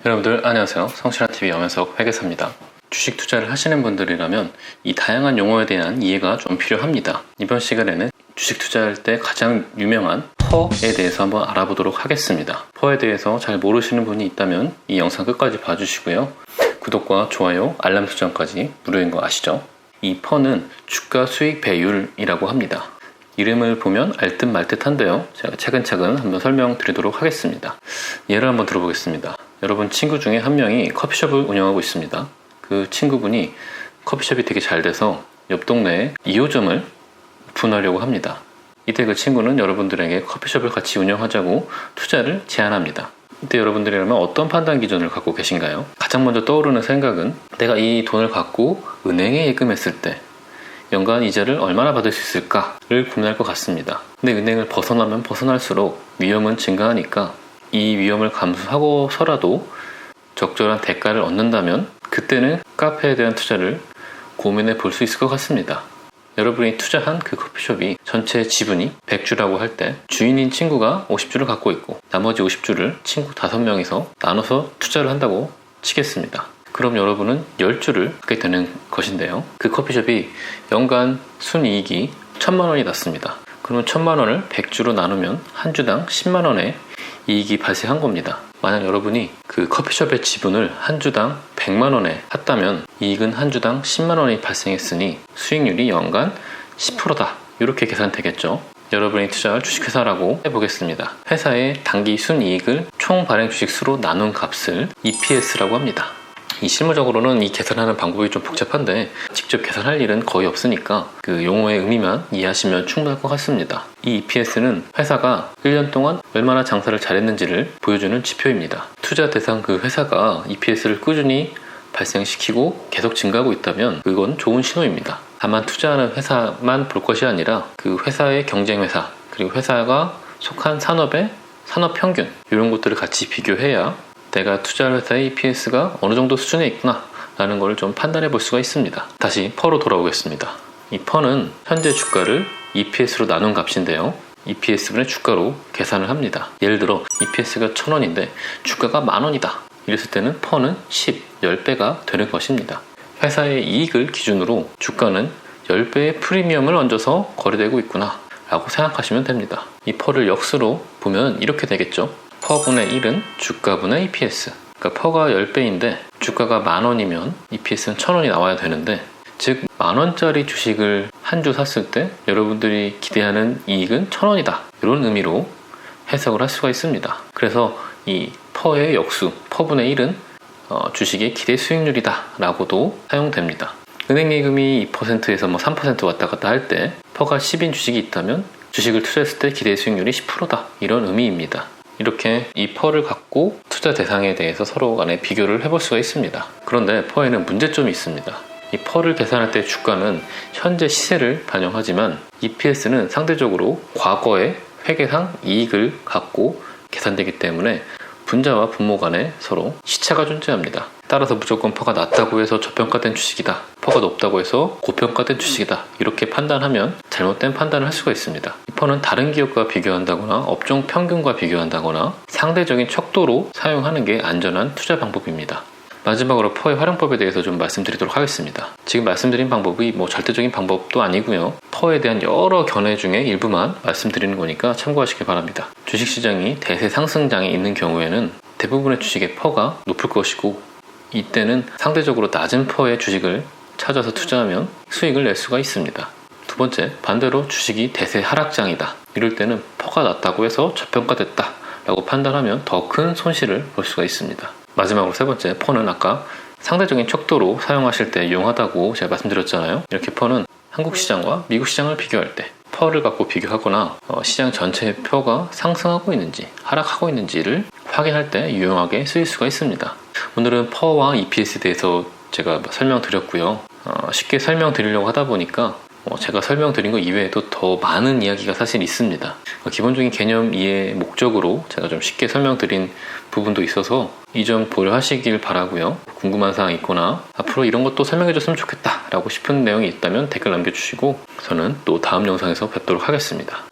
여러분들 안녕하세요. 성실한TV 염현석 회계사입니다. 주식 투자를 하시는 분들이라면 이 다양한 용어에 대한 이해가 좀 필요합니다. 이번 시간에는 주식 투자할 때 가장 유명한 퍼에 대해서 한번 알아보도록 하겠습니다. 퍼에 대해서 잘 모르시는 분이 있다면 이 영상 끝까지 봐주시고요. 구독과 좋아요, 알람 설정까지 무료인 거 아시죠? 이 퍼는 주가 수익 배율이라고 합니다. 이름을 보면 알 듯 말 듯한데요. 제가 차근차근 한번 설명드리도록 하겠습니다. 예를 한번 들어보겠습니다. 여러분 친구 중에 한 명이 커피숍을 운영하고 있습니다. 그 친구분이 커피숍이 되게 잘 돼서 옆 동네에 2호점을 오픈하려고 합니다. 이때 그 친구는 여러분들에게 커피숍을 같이 운영하자고 투자를 제안합니다. 이때 여러분들이라면 어떤 판단 기준을 갖고 계신가요? 가장 먼저 떠오르는 생각은 내가 이 돈을 갖고 은행에 예금했을 때 연간 이자를 얼마나 받을 수 있을까를 고민할 것 같습니다. 근데 은행을 벗어나면 벗어날수록 위험은 증가하니까 이 위험을 감수하고서라도 적절한 대가를 얻는다면 그때는 카페에 대한 투자를 고민해 볼 수 있을 것 같습니다. 여러분이 투자한 그 커피숍이 전체 지분이 100주라고 할 때 주인인 친구가 50주를 갖고 있고 나머지 50주를 친구 5명이서 나눠서 투자를 한다고 치겠습니다. 그럼 여러분은 10주를 갖게 되는 것인데요. 그 커피숍이 연간 순이익이 1000만원이 났습니다. 그럼 1000만원을 100주로 나누면 한 주당 10만원의 이익이 발생한 겁니다. 만약 여러분이 그 커피숍의 지분을 한 주당 100만원에 샀다면 이익은 한 주당 10만원이 발생했으니 수익률이 연간 10%다. 이렇게 계산되겠죠. 여러분이 투자할 주식회사라고 해보겠습니다. 회사의 단기 순이익을 총 발행 주식 수로 나눈 값을 EPS라고 합니다. 이 실무적으로는 이 계산하는 방법이 좀 복잡한데 직접 계산할 일은 거의 없으니까 그 용어의 의미만 이해하시면 충분할 것 같습니다. 이 EPS는 회사가 1년 동안 얼마나 장사를 잘했는지를 보여주는 지표입니다. 투자 대상 그 회사가 EPS를 꾸준히 발생시키고 계속 증가하고 있다면 그건 좋은 신호입니다. 다만 투자하는 회사만 볼 것이 아니라 그 회사의 경쟁 회사 그리고 회사가 속한 산업의 산업 평균 이런 것들을 같이 비교해야 내가 투자할 회사의 EPS가 어느 정도 수준에 있구나 라는 걸 좀 판단해 볼 수가 있습니다. 다시 퍼로 돌아오겠습니다. 이 퍼는 현재 주가를 EPS로 나눈 값인데요. EPS분의 주가로 계산을 합니다. 예를 들어 EPS가 1000원인데 주가가 만원이다. 이랬을 때는 퍼는 10배가 되는 것입니다. 회사의 이익을 기준으로 주가는 10배의 프리미엄을 얹어서 거래되고 있구나 라고 생각하시면 됩니다. 이 퍼를 역수로 보면 이렇게 되겠죠. 퍼분의 1은 주가분의 EPS. 그러니까 퍼가 10배인데 주가가 만원이면 EPS는 1000원이 나와야 되는데 즉 만원짜리 주식을 한 주 샀을 때 여러분들이 기대하는 이익은 1000원이다. 이런 의미로 해석을 할 수가 있습니다. 그래서 이 퍼의 역수, 퍼분의 1은 주식의 기대 수익률이다 라고도 사용됩니다. 은행 예금이 2%에서 3% 왔다 갔다 할 때 퍼가 10인 주식이 있다면 주식을 투자했을 때 기대 수익률이 10%다. 이런 의미입니다. 이렇게 이 퍼를 갖고 투자 대상에 대해서 서로 간에 비교를 해볼 수가 있습니다. 그런데 퍼에는 문제점이 있습니다. 이 퍼를 계산할 때 주가는 현재 시세를 반영하지만 EPS는 상대적으로 과거의 회계상 이익을 갖고 계산되기 때문에 분자와 분모 간에 서로 시차가 존재합니다. 따라서 무조건 퍼가 낮다고 해서 저평가된 주식이다, 퍼가 높다고 해서 고평가된 주식이다 이렇게 판단하면 잘못된 판단을 할 수가 있습니다. 이 퍼는 다른 기업과 비교한다거나 업종 평균과 비교한다거나 상대적인 척도로 사용하는 게 안전한 투자 방법입니다. 마지막으로 퍼의 활용법에 대해서 좀 말씀드리도록 하겠습니다. 지금 말씀드린 방법이 절대적인 방법도 아니고요. 퍼에 대한 여러 견해 중에 일부만 말씀드리는 거니까 참고하시기 바랍니다. 주식시장이 대세 상승장에 있는 경우에는 대부분의 주식의 퍼가 높을 것이고 이때는 상대적으로 낮은 퍼의 주식을 찾아서 투자하면 수익을 낼 수가 있습니다. 두 번째, 반대로 주식이 대세 하락장이다. 이럴 때는 퍼가 낮다고 해서 저평가됐다 라고 판단하면 더 큰 손실을 볼 수가 있습니다. 마지막으로 세 번째, 퍼는 아까 상대적인 척도로 사용하실 때 유용하다고 제가 말씀드렸잖아요. 이렇게 퍼는 한국 시장과 미국 시장을 비교할 때 퍼를 갖고 비교하거나 시장 전체의 표가 상승하고 있는지 하락하고 있는지를 확인할 때 유용하게 쓰일 수가 있습니다. 오늘은 퍼와 EPS에 대해서 제가 설명드렸고요. 쉽게 설명드리려고 하다 보니까 제가 설명드린 것 이외에도 더 많은 이야기가 사실 있습니다. 기본적인 개념 이해 목적으로 제가 좀 쉽게 설명드린 부분도 있어서 이 점 고려하시길 바라고요. 궁금한 사항 있거나 앞으로 이런 것도 설명해줬으면 좋겠다 라고 싶은 내용이 있다면 댓글 남겨주시고 저는 또 다음 영상에서 뵙도록 하겠습니다.